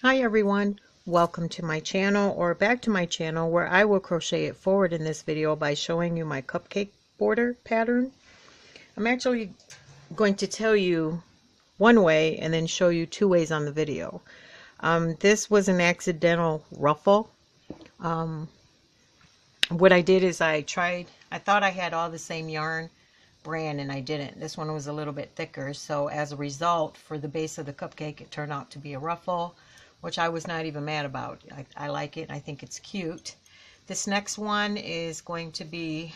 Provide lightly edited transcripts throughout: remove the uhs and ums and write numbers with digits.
Hi everyone, welcome to my channel, or back to my channel, where I will crochet it forward in this video by showing you my cupcake border pattern. I'm actually going to tell you one way and then show you two ways on the video. This was an accidental ruffle. What I did is I thought I had all the same yarn brand, and I didn't. This one was a little bit thicker, so as a result, for the base of the cupcake, it turned out to be a ruffle, which I was not even mad about. I like it. I think it's cute. This next one is going to be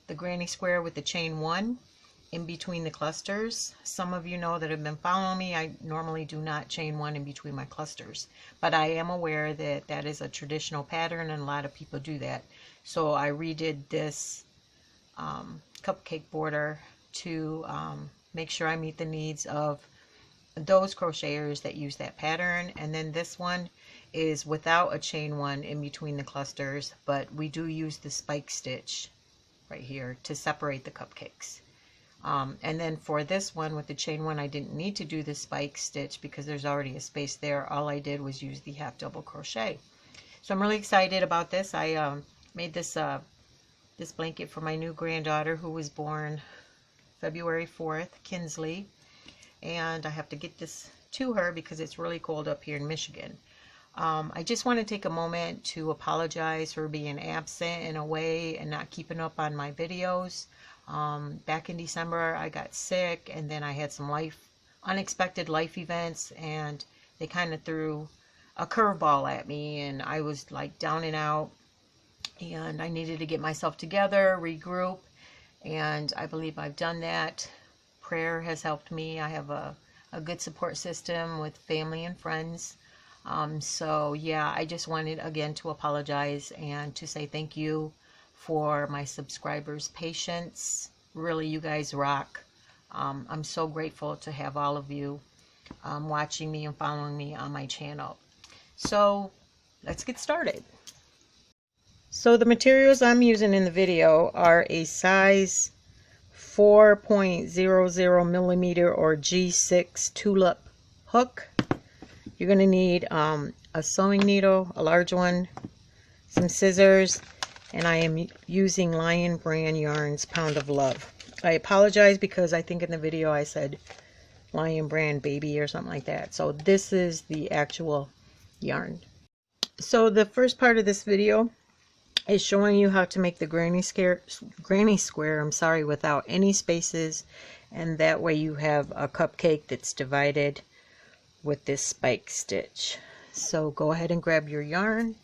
the granny square with the chain 1 in between the clusters. Some of you know that have been following me, I normally do not chain 1 in between my clusters, but I am aware that that is a traditional pattern and a lot of people do that. So I redid this cupcake border to make sure I meet the needs of those crocheters that use that pattern. And then this one is without a chain 1 in between the clusters, but we do use the spike stitch right here to separate the cupcakes. And then for this one with the chain 1, I didn't need to do the spike stitch because there's already a space there. All I did was use the half double crochet. So I'm really excited about this. I made this this blanket for my new granddaughter who was born February 4th, Kinsley. And I have to get this to her because it's really cold up here in Michigan. I just want to take a moment to apologize for being absent and away and not keeping up on my videos. Back in December I got sick, and then I had some unexpected life events, and they kind of threw a curveball at me, and I was like down and out, and I needed to get myself together, regroup, and I believe I've done that. Prayer has helped me. I have a good support system with family and friends. So yeah, I just wanted again to apologize and to say thank you for my subscribers' patience. Really, you guys rock. I'm so grateful to have all of you watching me and following me on my channel. So let's get started. So the materials I'm using in the video are a size 4.00 millimeter or G6 tulip hook. You're going to need a sewing needle, a large one, some scissors, and I am using Lion Brand Yarns Pound of Love. I apologize because I think in the video I said Lion Brand Baby or something like that. So this is the actual yarn. So the first part of this video is showing you how to make the granny square, without any spaces, and that way you have a cupcake that's divided with this spike stitch. So go ahead and grab your yarn,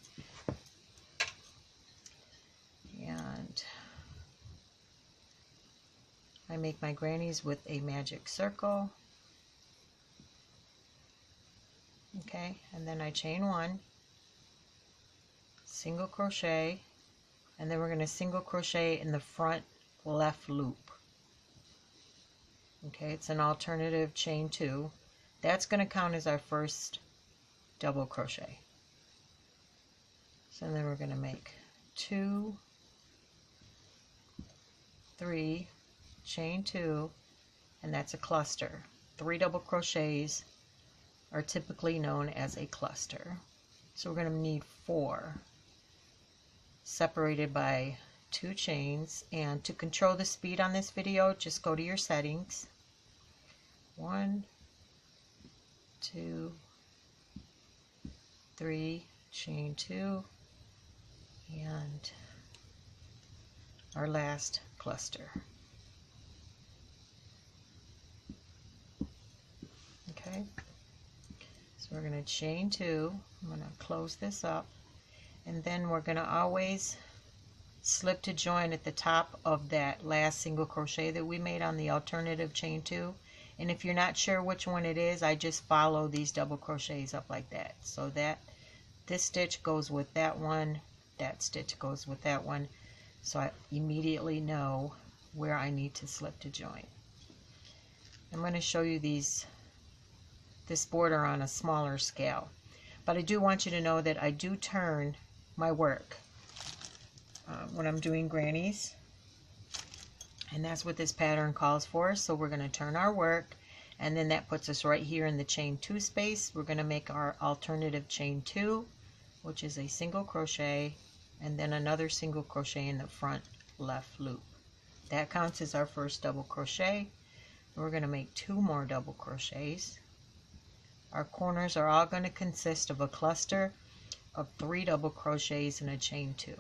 and I make my grannies with a magic circle. Okay, and then I chain 1, single crochet, and then we're going to single crochet in the front left loop. Okay, it's an alternative chain 2. That's going to count as our first double crochet. So then we're going to make 2, 3, chain 2, and that's a cluster. 3 double crochets are typically known as a cluster. So we're going to need 4 separated by 2 chains. And to control the speed on this video, just go to your settings. 1, 2, 3, chain 2, and our last cluster. Okay, so we're going to chain 2. I'm going to close this up, and then we're going to always slip to join at the top of that last single crochet that we made on the alternative chain 2. And if you're not sure which one it is, I just follow these double crochets up like that. So that this stitch goes with that one, that stitch goes with that one. So I immediately know where I need to slip to join. I'm going to show you this border on a smaller scale. But I do want you to know that I do turn my work when I'm doing grannies, and that's what this pattern calls for. So we're going to turn our work, and then that puts us right here in the chain 2 space. We're going to make our alternative chain 2, which is a single crochet and then another single crochet in the front left loop. That counts as our first double crochet. We're going to make 2 more double crochets. Our corners are all going to consist of a cluster of 3 double crochets and a chain 2.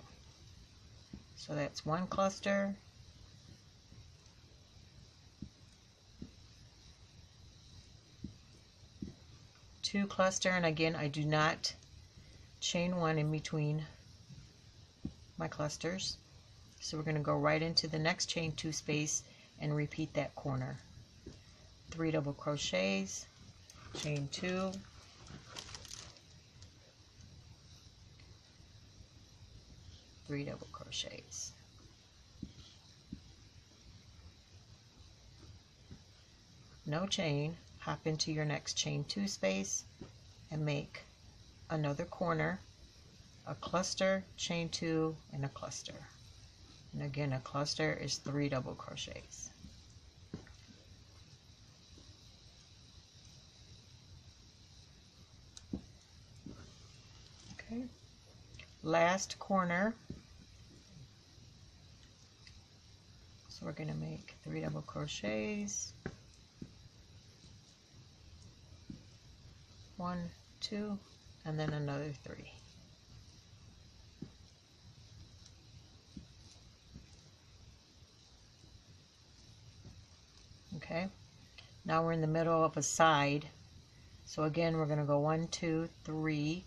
So that's 1 cluster, 2 cluster, and again I do not chain 1 in between my clusters. So we're going to go right into the next chain 2 space and repeat that corner. 3 double crochets, chain 2, three double crochets. No chain, hop into your next chain 2 space and make another corner, a cluster, chain 2, and a cluster. And again, a cluster is 3 double crochets. Okay, last corner. So we're going to make 3 double crochets, 1, 2, and then another 3. Okay, now we're in the middle of a side. So again, we're going to go 1, 2, 3,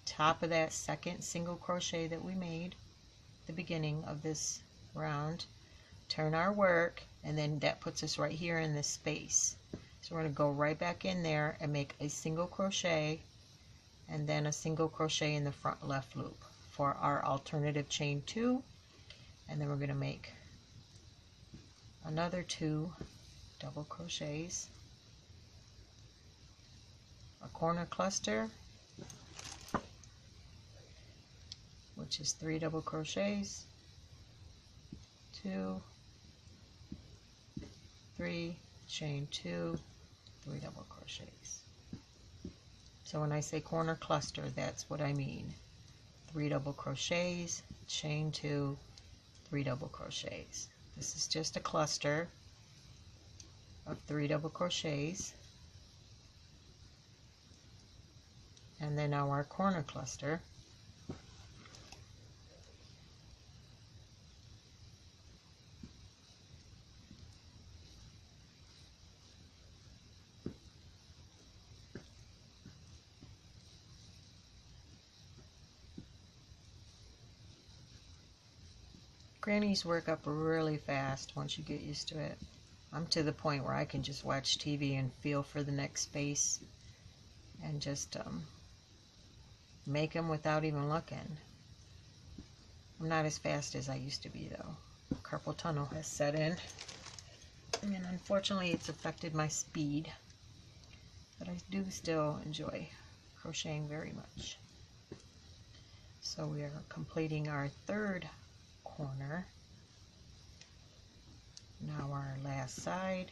top of that second single crochet that we made at the beginning of this round. Turn our work, and then that puts us right here in this space. So we're going to go right back in there and make a single crochet and then a single crochet in the front left loop for our alternative chain 2, and then we're going to make another 2 double crochets, a corner cluster, which is 3 double crochets, 2, 3, chain 2, 3 double crochets. So when I say corner cluster, that's what I mean. 3 double crochets, chain 2, 3 double crochets. This is just a cluster of 3 double crochets. And then now our corner cluster. Grannies work up really fast once you get used to it. I'm to the point where I can just watch TV and feel for the next space and just make them without even looking. I'm not as fast as I used to be though. Carpal tunnel has set in, and unfortunately it's affected my speed, but I do still enjoy crocheting very much. So we are completing our third corner. Now our last side.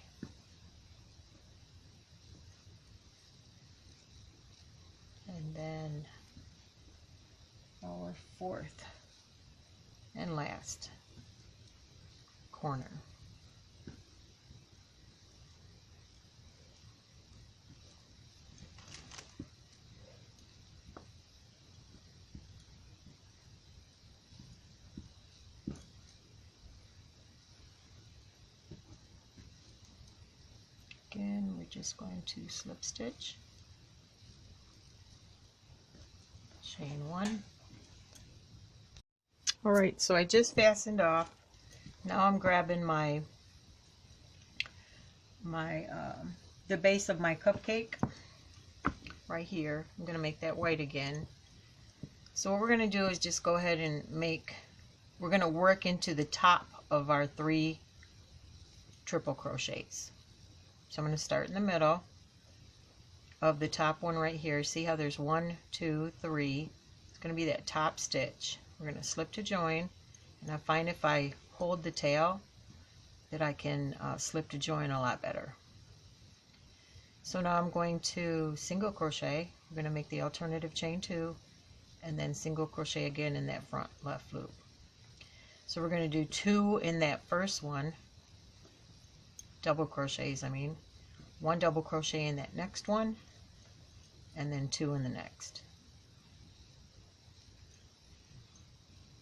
And then our fourth and last corner. Again, we're just going to slip stitch, chain 1. All right, so I just fastened off. Now I'm grabbing the base of my cupcake right here. I'm going to make that white again. So what we're going to do is just go ahead and we're going to work into the top of our 3 triple crochets. So I'm going to start in the middle of the top one right here. See how there's 1, 2, 3. It's going to be that top stitch. We're going to slip to join, and I find if I hold the tail that I can slip to join a lot better. So now I'm going to single crochet. I'm going to make the alternative chain 2 and then single crochet again in that front left loop. So we're going to do 2 in that first one, double crochets I mean, 1 double crochet in that next one, and then 2 in the next.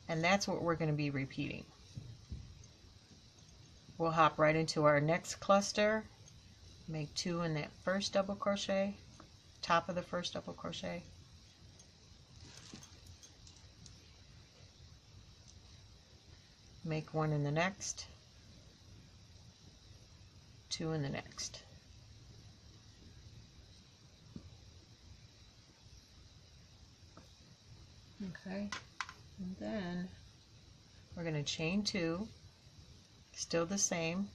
And that's what we're going to be repeating. We'll hop right into our next cluster, make 2 in that first double crochet, top of the first double crochet, make 1 in the next, 2 in the next. Okay, and then we're going to chain 2, still the same,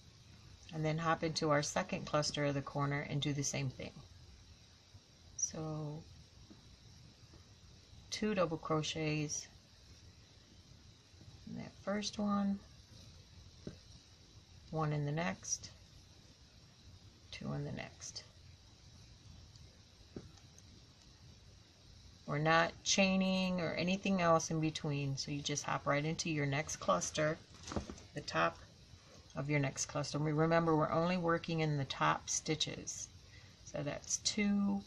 and then hop into our second cluster of the corner and do the same thing. So 2 double crochets in that first one, 1 in the next, 2 in the next. We're not chaining or anything else in between, so you just hop right into your next cluster, the top of your next cluster. Remember, we're only working in the top stitches. So that's 2,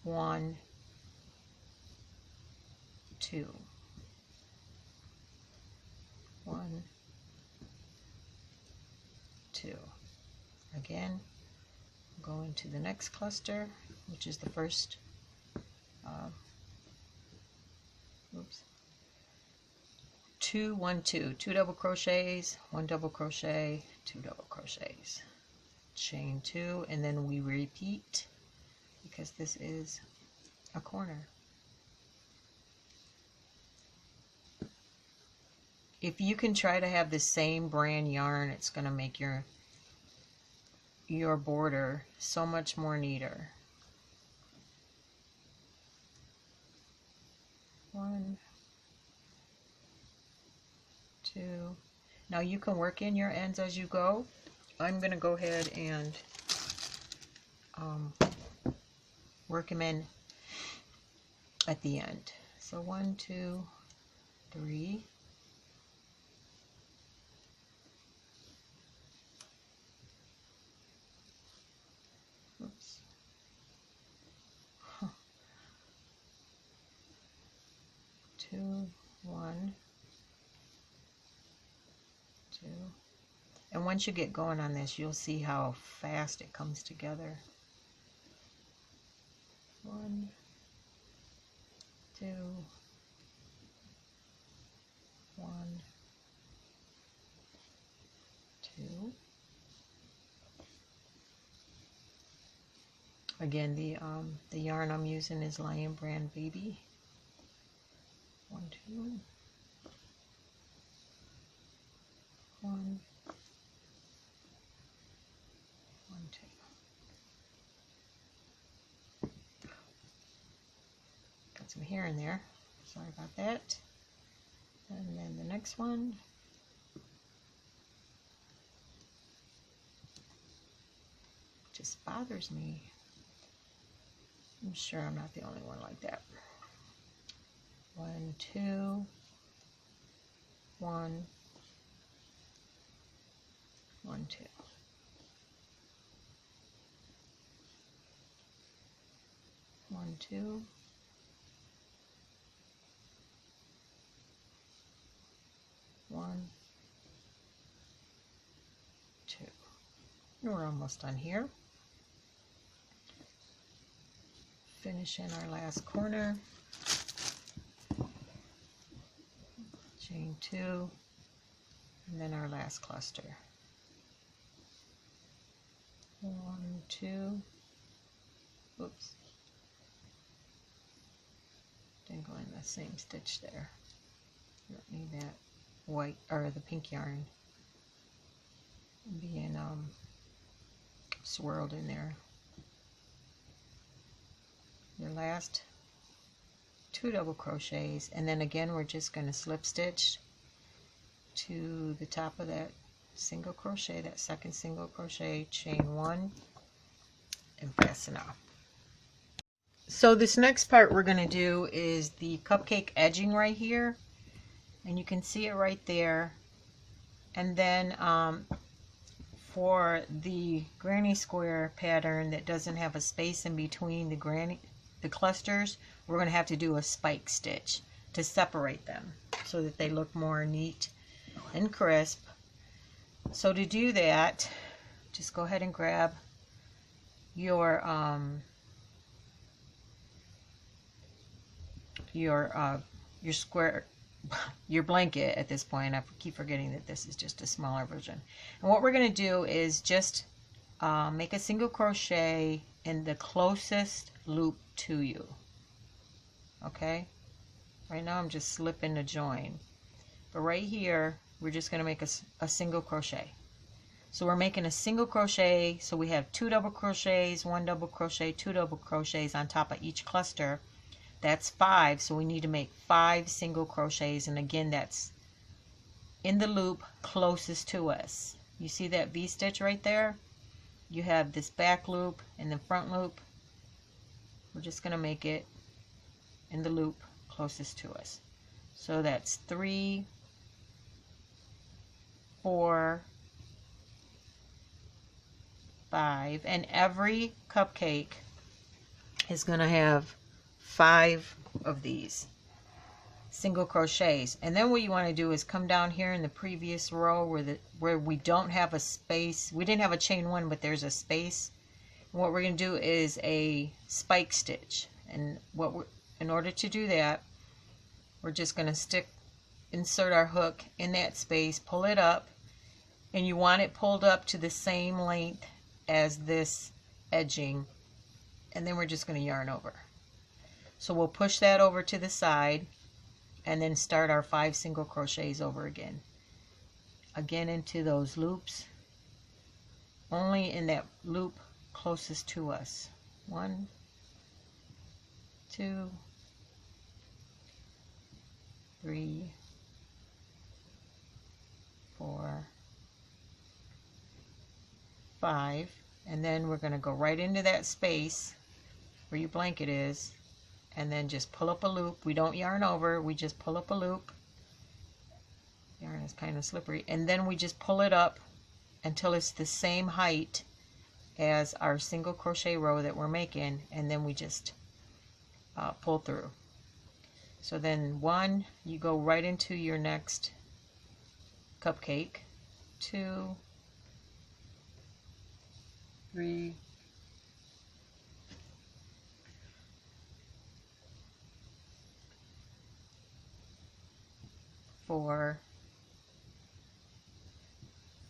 1, 2, 1, 2. Again, go into the next cluster, which is the first, 2, 1, 2, 2 double crochets, 1 double crochet, 2 double crochets, chain 2, and then we repeat because this is a corner. If you can try to have the same brand yarn, it's going to make your border so much more neater. 1, 2. Now you can work in your ends as you go. I'm going to go ahead and work them in at the end. So 1, 2, 3. Oops. 2, 1, 2. And once you get going on this, you'll see how fast it comes together. 1, 2, 1, 2. Again, the yarn I'm using is Lion Brand Baby. 1, 2, 1, 1, 2. Got some hair in there. Sorry about that. And then the next one. Just bothers me. I'm sure I'm not the only one like that. 1, 2, 1, 1, 2. One, 2. 1, 2. And we're almost done here. Finish in our last corner. Chain 2, and then our last cluster. 1, 2. Oops. Didn't go in the same stitch there. Don't need that white or the pink yarn being swirled in there. Your last 2 double crochets, and then again we're just going to slip stitch to the top of that single crochet, that second single crochet, chain 1, and fasten off. So this next part we're going to do is the cupcake edging right here, and you can see it right there. And then for the granny square pattern that doesn't have a space in between the clusters, we're going to have to do a spike stitch to separate them so that they look more neat and crisp. So to do that, just go ahead and grab your square, your blanket at this point. I keep forgetting that this is just a smaller version. And what we're going to do is just make a single crochet in the closest loop to you. Okay, right now I'm just slipping the join, but right here we're just going to make a single crochet. So we're making a single crochet, so we have 2 double crochets, 1 double crochet, 2 double crochets on top of each cluster. That's 5, so we need to make 5 single crochets, and again that's in the loop closest to us. You see that V-stitch right there? You have this back loop and the front loop. We're just going to make it in the loop closest to us. So that's 3, 4, 5, and every cupcake is going to have 5 of these single crochets. And then what you want to do is come down here in the previous row where we don't have a space. We didn't have a chain 1, but there's a space. And what we're going to do is a spike stitch. And in order to do that, we're just going to insert our hook in that space, pull it up, and you want it pulled up to the same length as this edging, and then we're just going to yarn over. So we'll push that over to the side and then start our 5 single crochets over again into those loops, only in that loop closest to us. 1, 2, 3, 4, 5, and then we're going to go right into that space where your blanket is, and then just pull up a loop. We don't yarn over, we just pull up a loop. Yarn is kind of slippery, and then we just pull it up until it's the same height as our single crochet row that we're making, and then we just pull through. So then 1, you go right into your next cupcake. 2, 3, 4,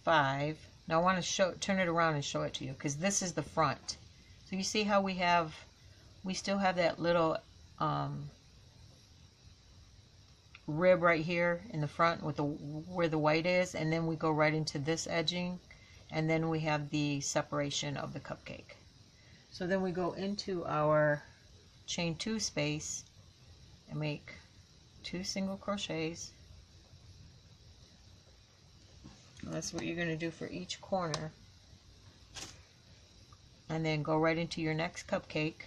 5. Now I want to turn it around and show it to you, because this is the front. So you see how we still have that little rib right here in the front with where the white is, and then we go right into this edging, and then we have the separation of the cupcake. So then we go into our chain 2 space and make 2 single crochets. That's what you're going to do for each corner, and then go right into your next cupcake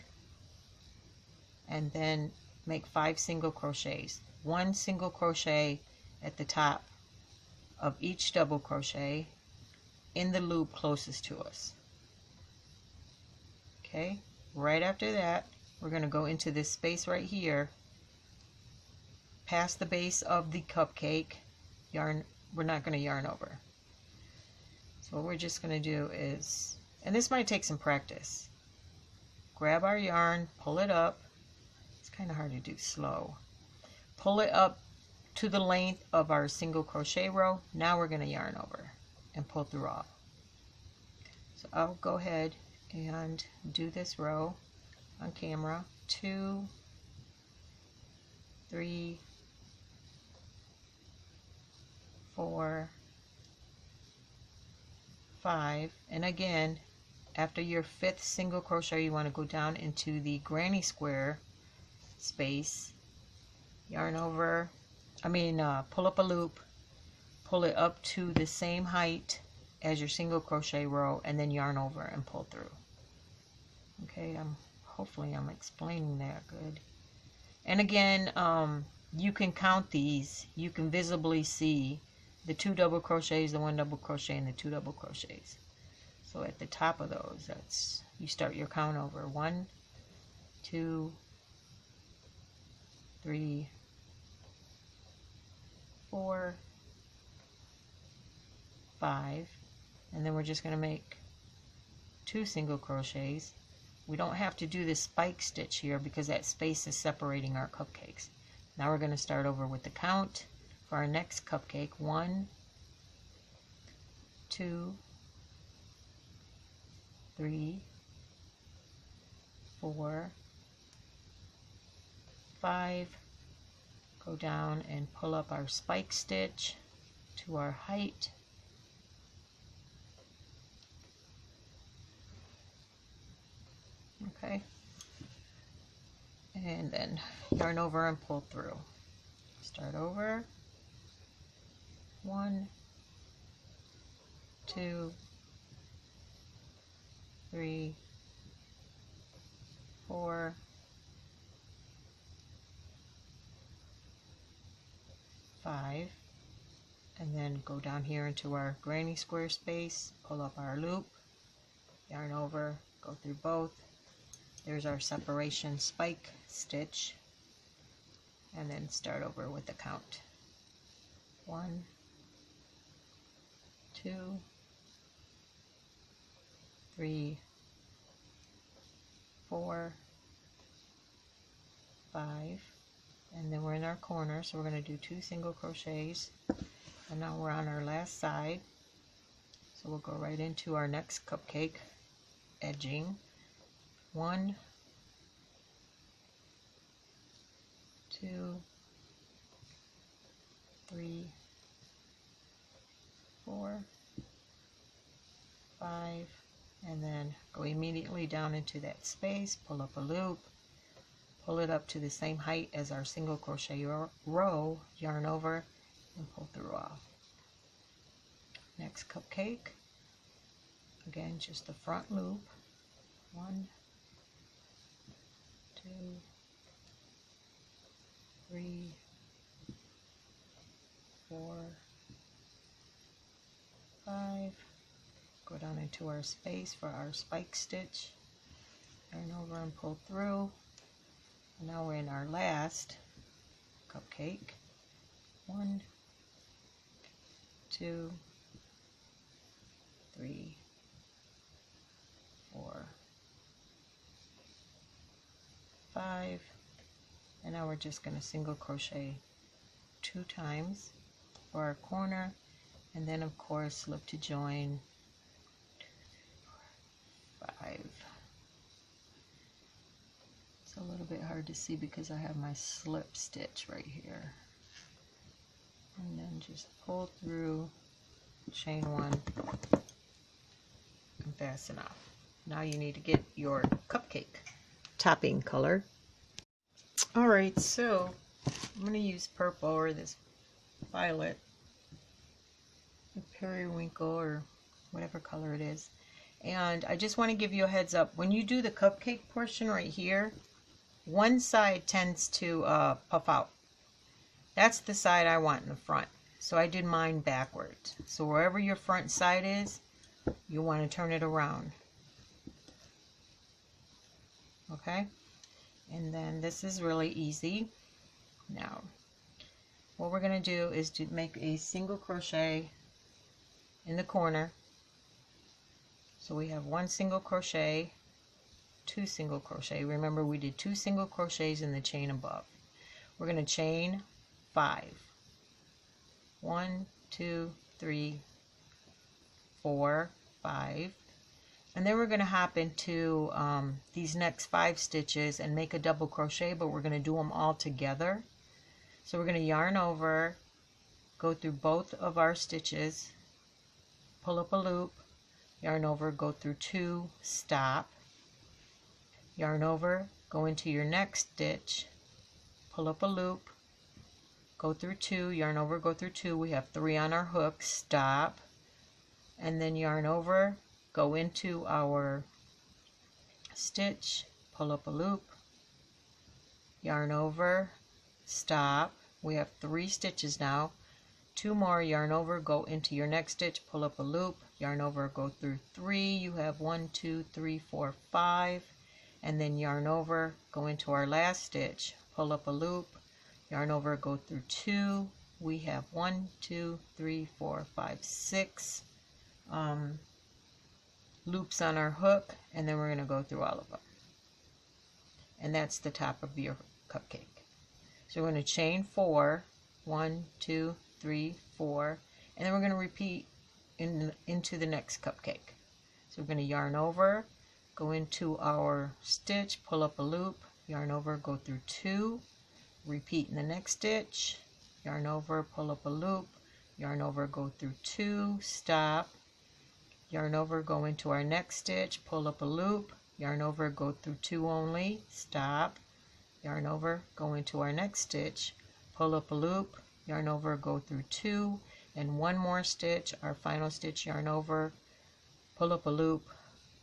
and then make 5 single crochets. 1 single crochet at the top of each double crochet in the loop closest to us. Okay, right after that we're going to go into this space right here, past the base of the cupcake. Yarn, we're not going to yarn over. So what we're just going to do is, and this might take some practice, grab our yarn, pull it up. It's kind of hard to do slow. Pull it up to the length of our single crochet row. Now we're going to yarn over and pull through all. So I'll go ahead and do this row on camera. 2, 3, 4, 5, and again after your 5th single crochet you want to go down into the granny square space, yarn over, pull up a loop, pull it up to the same height as your single crochet row, and then yarn over and pull through. Okay, hopefully I'm explaining that good. And again, you can count these. You can visibly see the 2 double crochets, the 1 double crochet, and the 2 double crochets. So at the top of those, that's, you start your count over. 1, 2, 3, 4, 5, and then we're just going to make 2 single crochets. We don't have to do this spike stitch here because that space is separating our cupcakes. Now we're going to start over with the count for our next cupcake. 1, 2, 3, 4, 5. Go down and pull up our spike stitch to our height. Okay, and then yarn over and pull through. Start over. 1, 2, 3, 4, 5, and then go down here into our granny square space, pull up our loop, yarn over, go through both. There's our separation spike stitch, and then start over with the count. 1, 2, 3, 4, 5, and then we're in our corner, so we're going to do 2 single crochets, and now we're on our last side, so we'll go right into our next cupcake edging. 1, 2, 3, 4, 5, and then go immediately down into that space, pull up a loop, pull it up to the same height as our single crochet row, yarn over, and pull through off. Next cupcake, again just the front loop. 1, 2, 3, 4, 5. Go down into our space for our spike stitch, yarn over and pull through. And now we're in our last cupcake. 1, 2, 3, 4, 5, and now we're just going to single crochet 2 times for our corner, and then of course slip to join 5. It's a little bit hard to see because I have my slip stitch right here, and then just pull through, chain 1, and fasten off. Now you need to get your cupcake topping color. Alright, so I'm going to use purple, or this violet, periwinkle, or whatever color it is. And I just want to give you a heads up. When you do the cupcake portion right here, one side tends to puff out. That's the side I want in the front. So I did mine backwards. So wherever your front side is, you want to turn it around. Okay? And then this is really easy. Now, what we're going to do is to make a single crochet in the corner. So we have 1 single crochet, 2 single crochet. Remember, we did 2 single crochets in the chain above. We're going to chain 5. 1, 2, 3, 4, 5. And then we're going to hop into these next 5 stitches and make a double crochet, but we're going to do them all together. So we're going to yarn over, go through both of our stitches, pull up a loop, yarn over, go through 2, stop, yarn over, go into your next stitch, pull up a loop, go through 2, yarn over, go through 2, we have 3 on our hook, stop, and then yarn over, go into our stitch, pull up a loop, yarn over, stop. We have 3 stitches now. 2 more, yarn over, go into your next stitch, pull up a loop, yarn over, go through 3. You have 1, 2, 3, 4, 5, and then yarn over, go into our last stitch, pull up a loop, yarn over, go through 2. We have 1, 2, 3, 4, 5, 6 loops on our hook, and then we're going to go through all of them. And that's the top of your cupcake. So we're going to chain 4, 1, 2, 3, 4, and then we're going to repeat into the next cupcake. So we're going to yarn over, go into our stitch, pull up a loop, yarn over, go through 2, repeat in the next stitch, yarn over, pull up a loop, yarn over, go through 2, stop, yarn over, go into our next stitch, pull up a loop, yarn over, go through 2 only, stop, yarn over, go into our next stitch, pull up a loop, yarn over, go through 2, and 1 more stitch, our final stitch, yarn over, pull up a loop,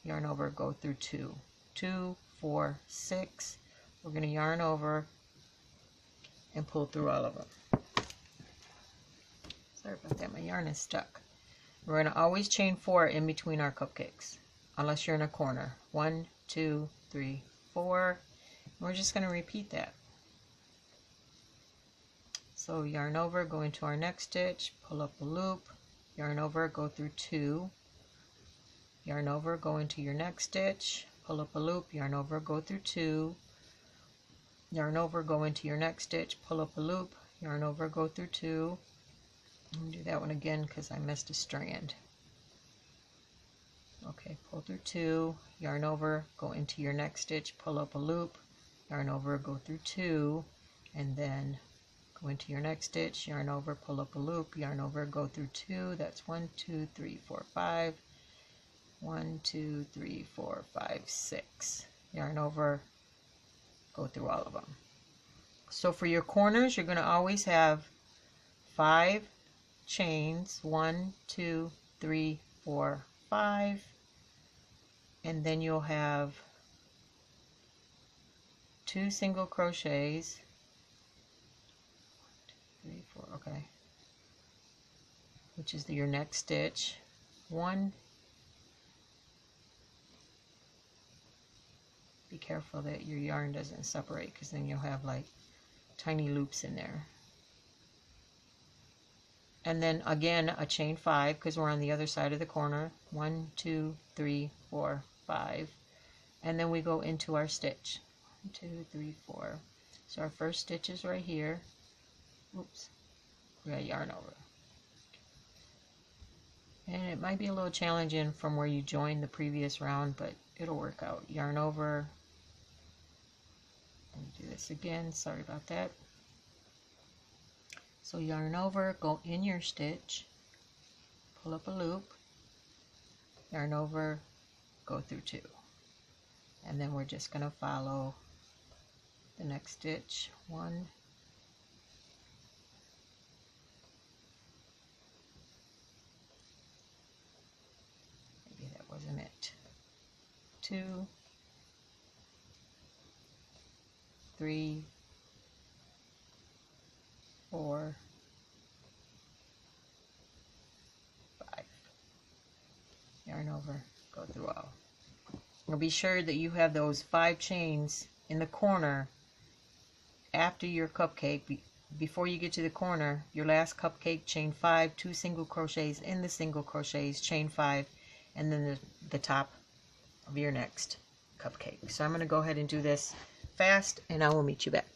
yarn over, go through 2, 2, 4, 6. We're going to yarn over and pull through all of them. Sorry about that, my yarn is stuck. We're going to always chain 4 in between our cupcakes, unless you're in a corner. 1, 2, 3, 4. We're just going to repeat that. So yarn over, go into our next stitch, pull up a loop, yarn over, go through 2, yarn over, go into your next stitch, pull up a loop, yarn over, go through 2, yarn over, go into your next stitch, pull up a loop, yarn over, go through 2. I'm going to do that one again because I missed a strand. Okay, pull through 2, yarn over, go into your next stitch, pull up a loop, yarn over, go through 2, and then go into your next stitch, yarn over, pull up a loop, yarn over, go through 2. That's 1, 2, 3, 4, 5. 1, 2, 3, 4, 5, 6. Yarn over, go through all of them. So for your corners, you're going to always have 5 chains, 1, 2, 3, 4, 5, and then you'll have 2 single crochets, 1, 2, 3, 4, okay, which is your next stitch, 1, be careful that your yarn doesn't separate because then you'll have like tiny loops in there. And then again a chain 5 because we're on the other side of the corner. 1, 2, 3, 4, 5, and then we go into our stitch. 1, 2, 3, 4. So our first stitch is right here. Oops, we got yarn over. And it might be a little challenging from where you joined the previous round, but it'll work out. Yarn over. Let me do this again. Sorry about that. So yarn over, go in your stitch, pull up a loop, yarn over, go through 2. And then we're just going to follow the next stitch. 1, maybe that wasn't it. 2, 3, 4, 5. Yarn over, go through all. Now be sure that you have those 5 chains in the corner after your cupcake. Before you get to the corner, your last cupcake, chain 5, 2 single crochets in the single crochets, chain 5, and then the top of your next cupcake. So I'm going to go ahead and do this fast, and I will meet you back.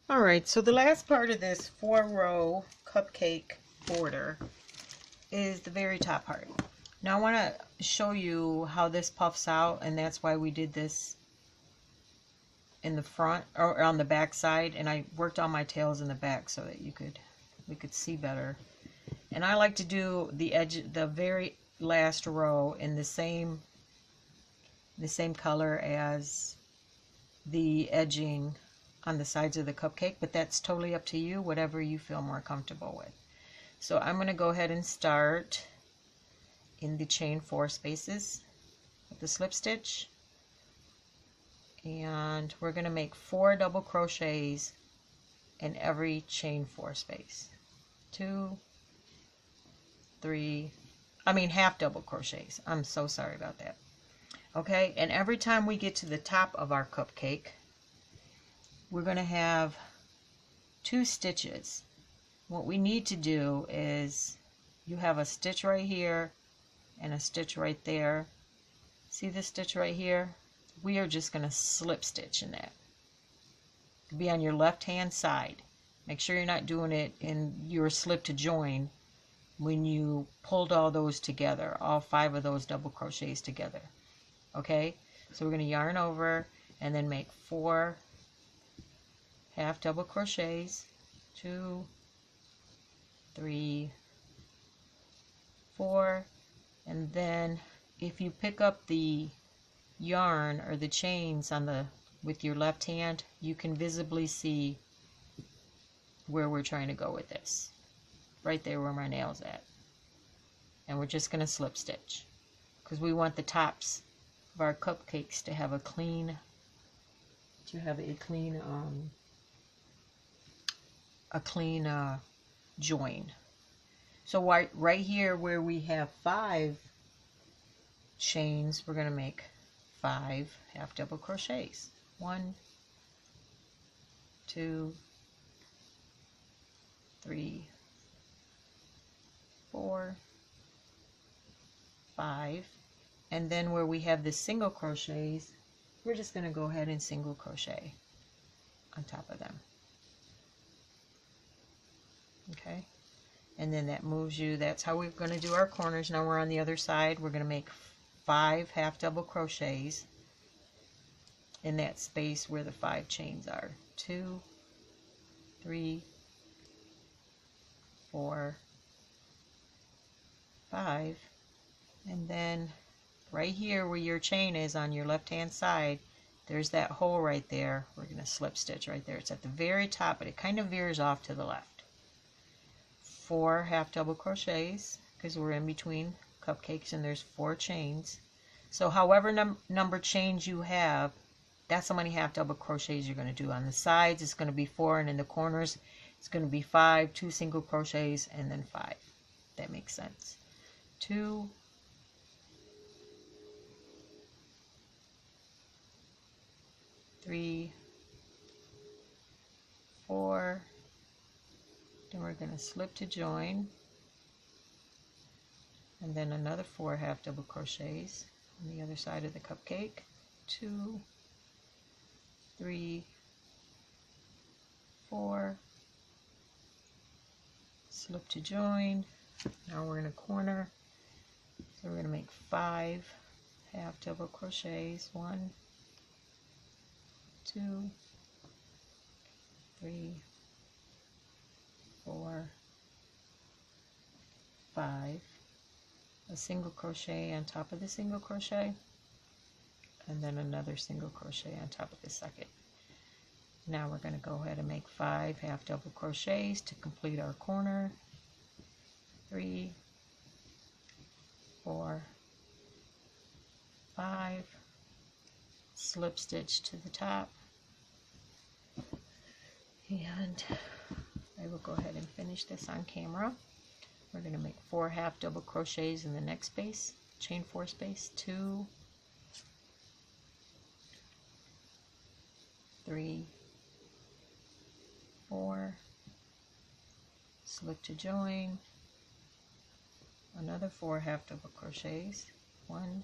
Alright, so the last part of this 4-row cupcake border is the very top part. Now I want to show you how this puffs out, and that's why we did this in the front or on the back side, and I worked on my tails in the back so that we could see better. And I like to do the edge, the very last row in the same color as the edging on the sides of the cupcake, but that's totally up to you, whatever you feel more comfortable with. So I'm going to go ahead and start in the chain 4 spaces with the slip stitch, and we're going to make 4 double crochets in every chain 4 space. 2, 3, half double crochets. I'm so sorry about that. Okay, and every time we get to the top of our cupcake, we're going to have 2 stitches. What we need to do is, you have a stitch right here and a stitch right there. See this stitch right here? We are just going to slip stitch in that. It'll be on your left hand side. Make sure you're not doing it in your slip to join when you pulled all those together, all 5 of those double crochets together. Okay, so we're going to yarn over and then make 4 half double crochets, 2, 3, 4, and then if you pick up the yarn or the chains on the with your left hand, you can visibly see where we're trying to go with this, right there where my nail's at. And we're just going to slip stitch because we want the tops of our cupcakes to have a clean join. So right here where we have 5 chains, we're going to make 5 half double crochets. 1, 2, 3, 4, 5, and then where we have the single crochets, we're just going to go ahead and single crochet on top of them. Okay, and then that moves you. That's how we're going to do our corners. Now we're on the other side. We're going to make 5 half double crochets in that space where the 5 chains are. 2, 3, 4, 5, and then right here where your chain is on your left hand side, there's that hole right there. We're going to slip stitch right there. It's at the very top, but it kind of veers off to the left. 4 half double crochets because we're in between cupcakes and there's 4 chains. So however number chains you have, that's how many half double crochets you're going to do. On the sides it's going to be 4, and in the corners it's going to be 5, 2 single crochets, and then 5. That makes sense. 2, 3, 4, then we're going to slip to join, and then another 4 half double crochets on the other side of the cupcake. 2, 3, 4, slip to join. Now we're in a corner, so we're going to make 5 half double crochets. 1, 2, 3, 4, 5, a single crochet on top of the single crochet, and then another single crochet on top of the second. Now we're going to go ahead and make 5 half double crochets to complete our corner. 3, 4, 5, slip stitch to the top, and I will go ahead and finish this on camera. We're going to make 4 half double crochets in the next space, chain 4 space. 2, 3, 4, slip to join, another 4 half double crochets. 1,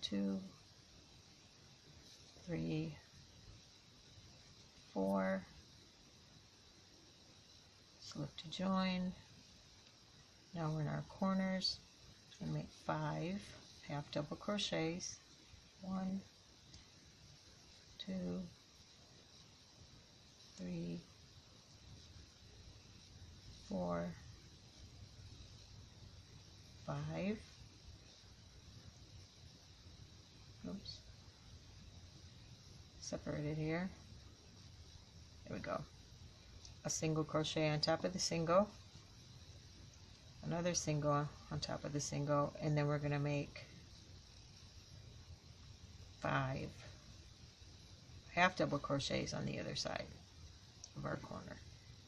2, 3, 4, slip to join. Now we're in our corners and make 5 half double crochets. 1, 2, 3, 4, 5. Oops. Separate it here. There we go. A single crochet on top of the single, another single on top of the single, and then we're going to make 5 half double crochets on the other side of our corner.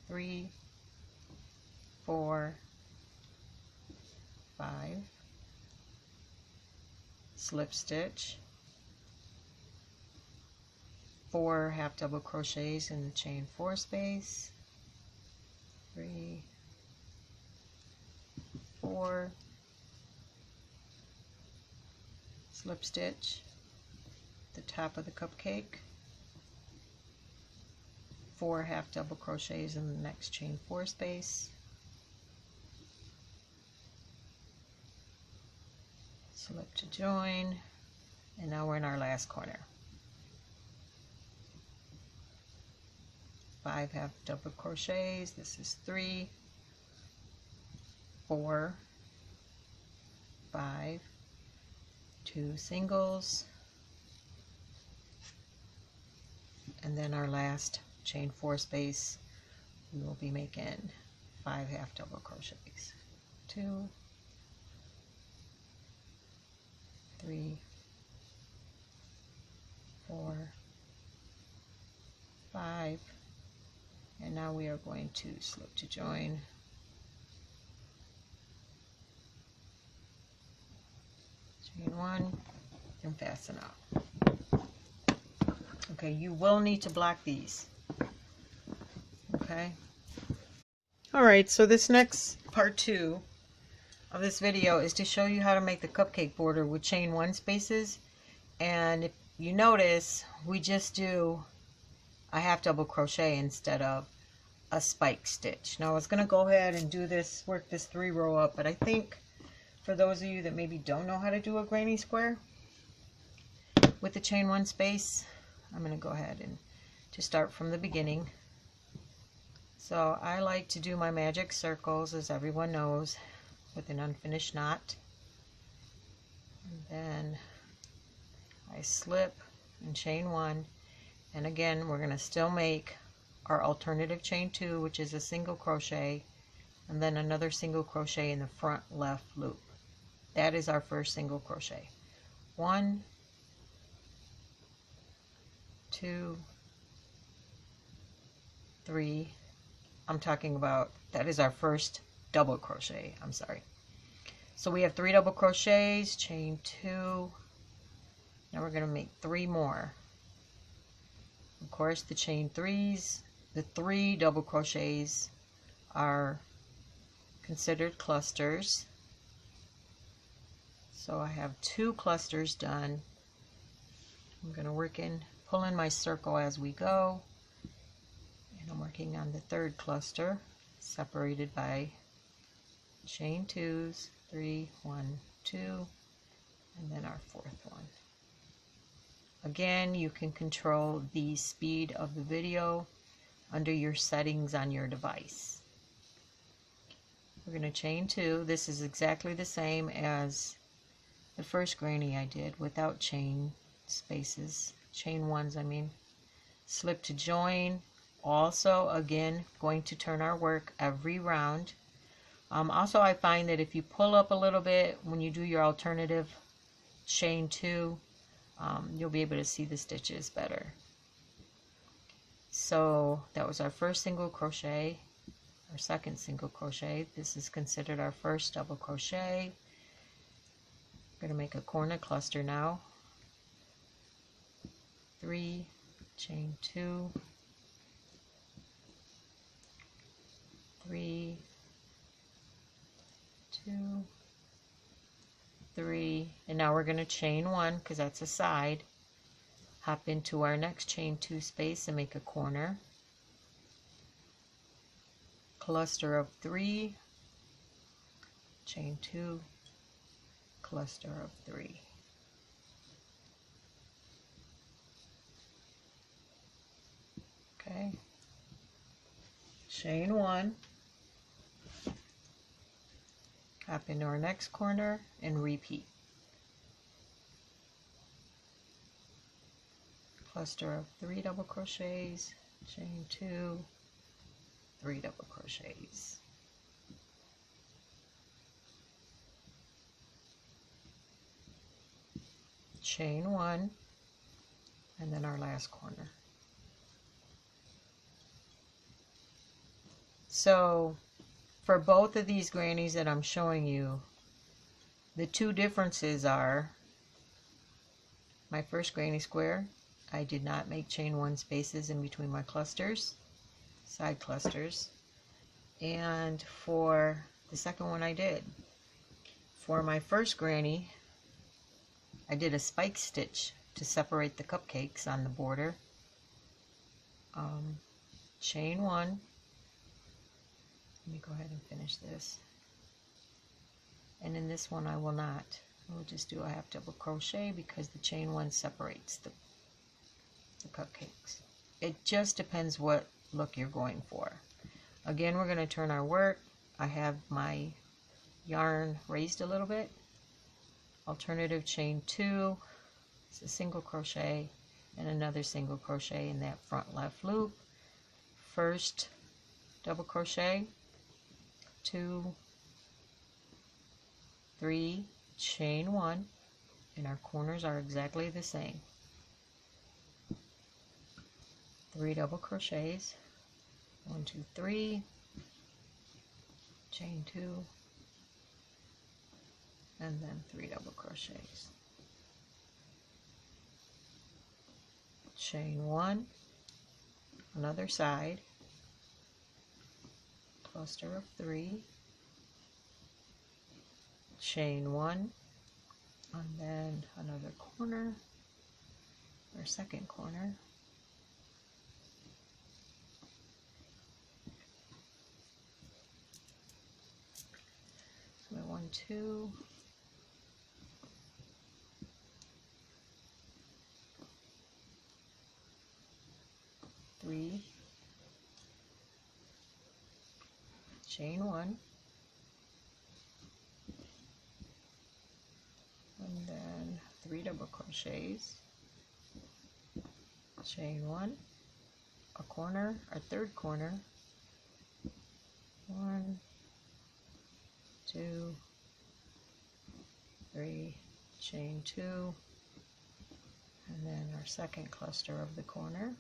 3, 4, 5, slip stitch, 4 half double crochets in the chain 4 space, 3, 4, slip stitch the top of the cupcake, 4 half double crochets in the next chain 4 space, slip to join, and now we're in our last corner. 5 half double crochets. This is 3, 4, 5, 2 singles, and then our last chain 4 space we will be making 5 half double crochets. 2, 3, 4, 5, and now we are going to slip to join, chain 1, and fasten up. Okay, you will need to block these. Okay. Alright, so this next part 2 of this video is to show you how to make the cupcake border with chain 1 spaces. And if you notice, we just do a half double crochet instead of a spike stitch. Now I was going to go ahead and do this, work this 3 row up, but I think for those of you that maybe don't know how to do a granny square with the chain 1 space, I'm going to go ahead and to start from the beginning. So I like to do my magic circles, as everyone knows, with an unfinished knot. And then I slip and chain 1, and again we're going to still make our alternative chain 2, which is a single crochet, and then another single crochet in the front left loop. That is our first single crochet. 1, 2, 3. I'm talking about, that is our first double crochet. I'm sorry. So we have 3 double crochets, chain 2. Now we're going to make 3 more. Of course, the chain 3s, the 3 double crochets are considered clusters. So I have 2 clusters done. I'm going to work in, pull in my circle as we go, and I'm working on the 3rd cluster, separated by chain 2s, 3, 1, 2, and then our 4th one. Again, you can control the speed of the video under your settings on your device. We're going to chain 2. This is exactly the same as the first granny I did without chain spaces, chain 1s I mean. Slip to join. Also, again, going to turn our work every round. Also, I find that if you pull up a little bit when you do your alternative chain 2, you'll be able to see the stitches better. So that was our first single crochet, our second single crochet. This is considered our first double crochet. I'm going to make a corner cluster now. 3, chain 2, 3, 2, 3, and now we're going to chain 1 because that's a side. hop into our next chain 2 space and make a corner, cluster of 3, chain 2, cluster of 3. Okay, chain 1, hop into our next corner and repeat. Cluster of 3 double crochets, chain 2, 3 double crochets. Chain 1, and then our last corner. So for both of these grannies that I'm showing you, the two differences are my first granny square, I did not make chain 1 spaces in between my clusters, side clusters, and for the second one I did. For my first granny, I did a spike stitch to separate the cupcakes on the border. Chain 1, let me go ahead and finish this, and in this one I will not. We'll just do a half double crochet because the chain 1 separates the cupcakes. It just depends what look you're going for. Again, we're going to turn our work. I have my yarn raised a little bit. Alternative chain 2, it's a single crochet and another single crochet in that front left loop. First double crochet, 2, 3, chain 1, and our corners are exactly the same. 3 double crochets, 1, 2, 3, chain 2, and then 3 double crochets. Chain 1, another side, cluster of 3, chain 1, and then another corner, or second corner, so 1, 2, three, chain 1, and then 3 double crochets, chain 1, a corner, our third corner, 1, 2, 3, chain 2, and then our second cluster of the corner,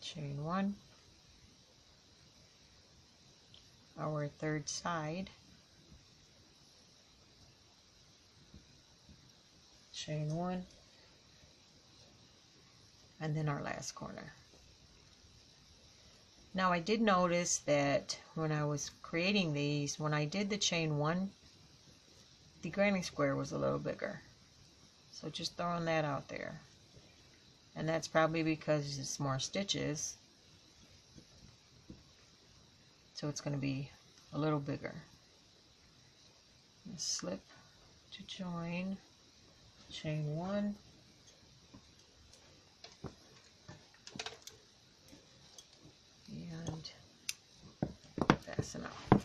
chain 1, our third side, chain 1, and then our last corner. Now I did notice that when I was creating these, when I did the chain 1, the granny square was a little bigger. So just throwing that out there. And that's probably because it's more stitches. So it's going to be a little bigger. Slip to join, chain 1, and fasten up.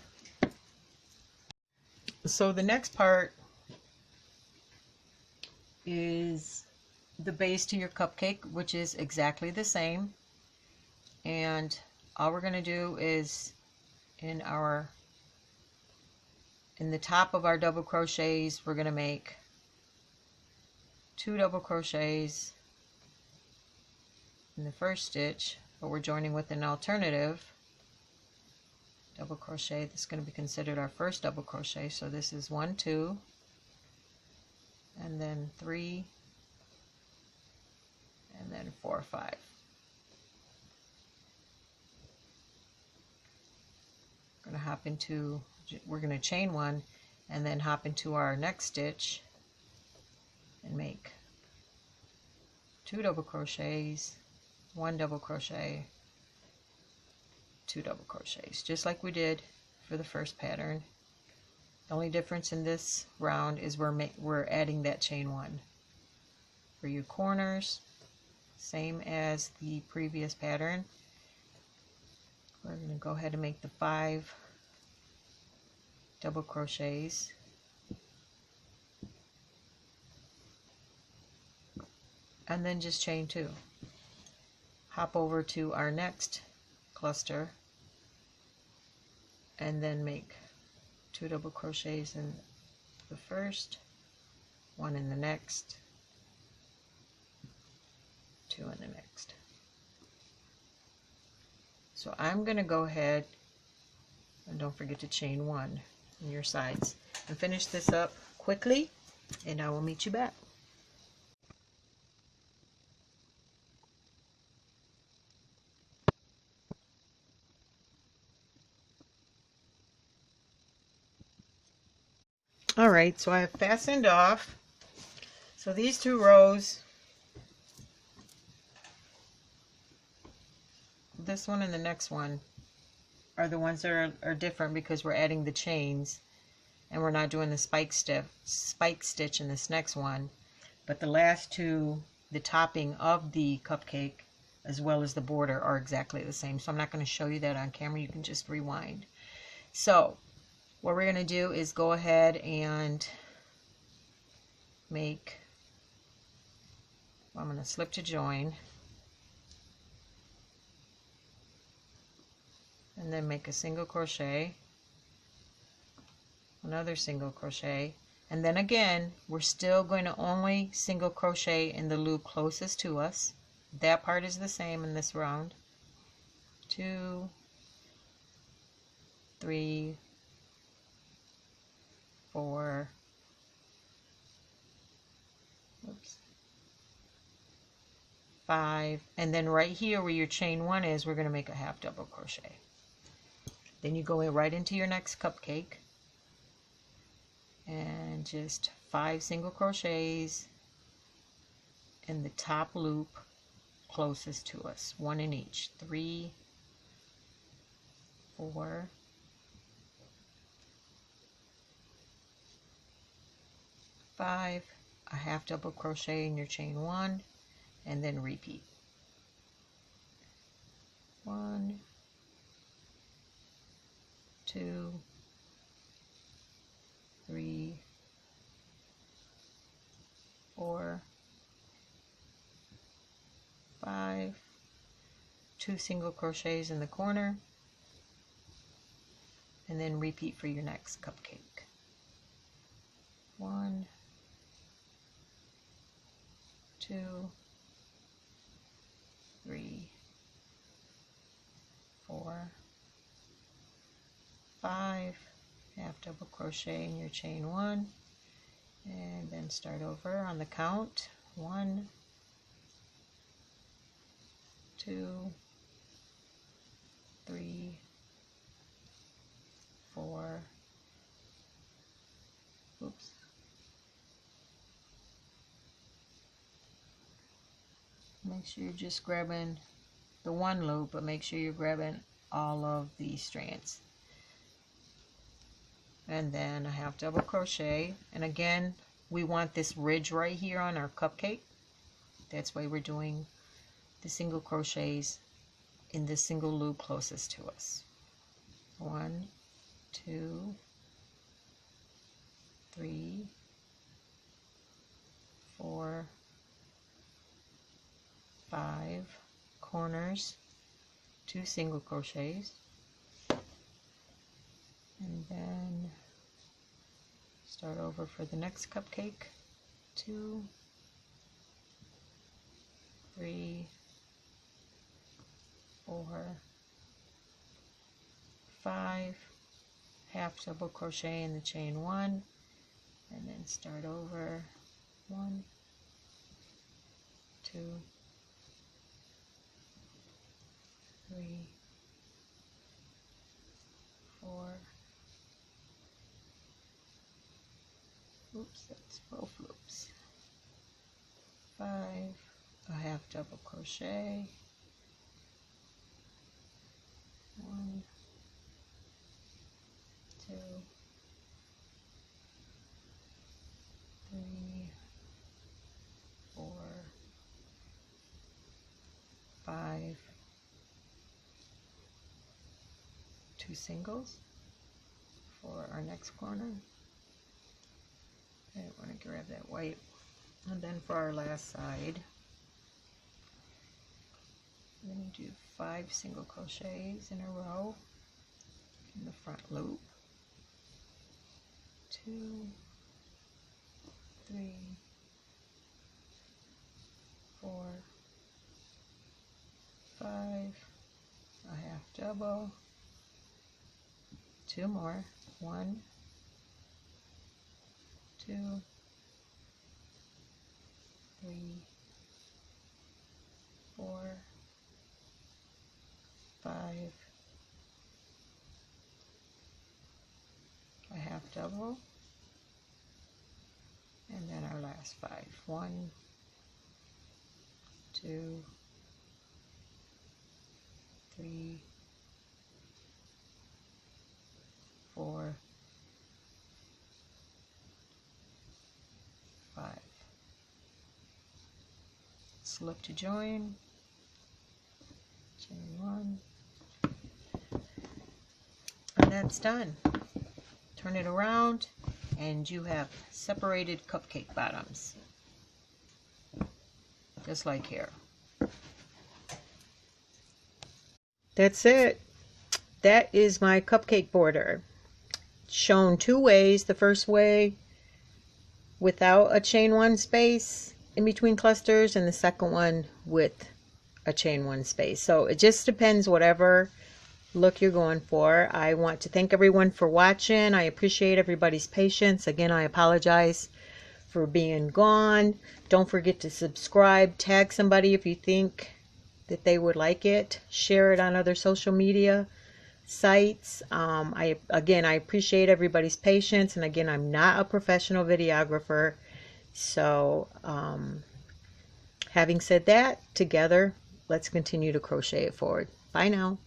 So the next part is the base to your cupcake, which is exactly the same, and all we're going to do is in the top of our double crochets, we're going to make 2 double crochets in the first stitch, but we're joining with an alternative double crochet. This is going to be considered our first double crochet. So this is 1, 2, and then 3, and then 4, 5. We're going to chain 1 and then hop into our next stitch and make 2 double crochets, 1 double crochet, 2 double crochets, just like we did for the first pattern. The only difference in this round is we're adding that chain 1. For your corners, same as the previous pattern, we're going to go ahead and make the 5 double crochets, and then just chain 2. Hop over to our next cluster and then make 2 double crochets in the first, 1 in the next, 2 in the next. So I'm going to go ahead and don't forget to chain 1 in your sides and finish this up quickly, and I will meet you back. Alright, so I have fastened off. So these 2 rows, this one and the next one, are the ones that are different because we're adding the chains and we're not doing the spike stitch in this next one. But the last 2, the topping of the cupcake as well as the border, are exactly the same. So I'm not going to show you that on camera. You can just rewind. So what we're going to do is go ahead and make, I'm going to slip to join, and then make a single crochet, another single crochet, and then again we're still going to only single crochet in the loop closest to us. That part is the same in this round. 2, 3, 4, oops, 5, and then right here where your chain 1 is, we're going to make a half double crochet. Then you go right into your next cupcake and just 5 single crochets in the top loop closest to us, 1 in each. 3, 4, 5, a half double crochet in your chain 1, and then repeat. 1, 2, 3, 4, 5, 2 single crochets in the corner, and then repeat for your next cupcake. 1, 2, 3, 4, 5, half double crochet in your chain 1, and then start over on the count. 1, 2, 3, 4, oops, make sure you're just grabbing the 1 loop, but make sure you're grabbing all of the strands, and then a half double crochet. And again, we want this ridge right here on our cupcake. That's why we're doing the single crochets in the single loop closest to us. 1, 2, 3, 4, 5 corners, 2 single crochets, and then start over for the next cupcake. 2, 3, 4, 5, half double crochet in the chain 1, and then start over. 1, 2, 3, 4, oops, that's both loops. 5, a half double crochet, 1, 2, 3, 4, 5, 2 singles for our next corner. I want to grab that white, and then for our last side, we're going to do 5 single crochets in a row in the front loop. 2, 3, 4, 5, a half double, 2 more, 1, 2, 3, 4, 5, a half double, and then our last 5. 1, 2, 3, 4, 5. Slip to join, chain 1, and that's done. Turn it around and you have separated cupcake bottoms, just like here. That's it. That is my cupcake border, shown 2 ways. The first way without a chain 1 space in between clusters, and the second one with a chain 1 space. So it just depends whatever look you're going for. I want to thank everyone for watching. I appreciate everybody's patience. Again, I apologize for being gone. Don't forget to subscribe, tag somebody if you think that they would like it, share it on other social media sites. I appreciate everybody's patience, and again, I'm not a professional videographer. So having said that, together let's continue to crochet it forward. Bye now.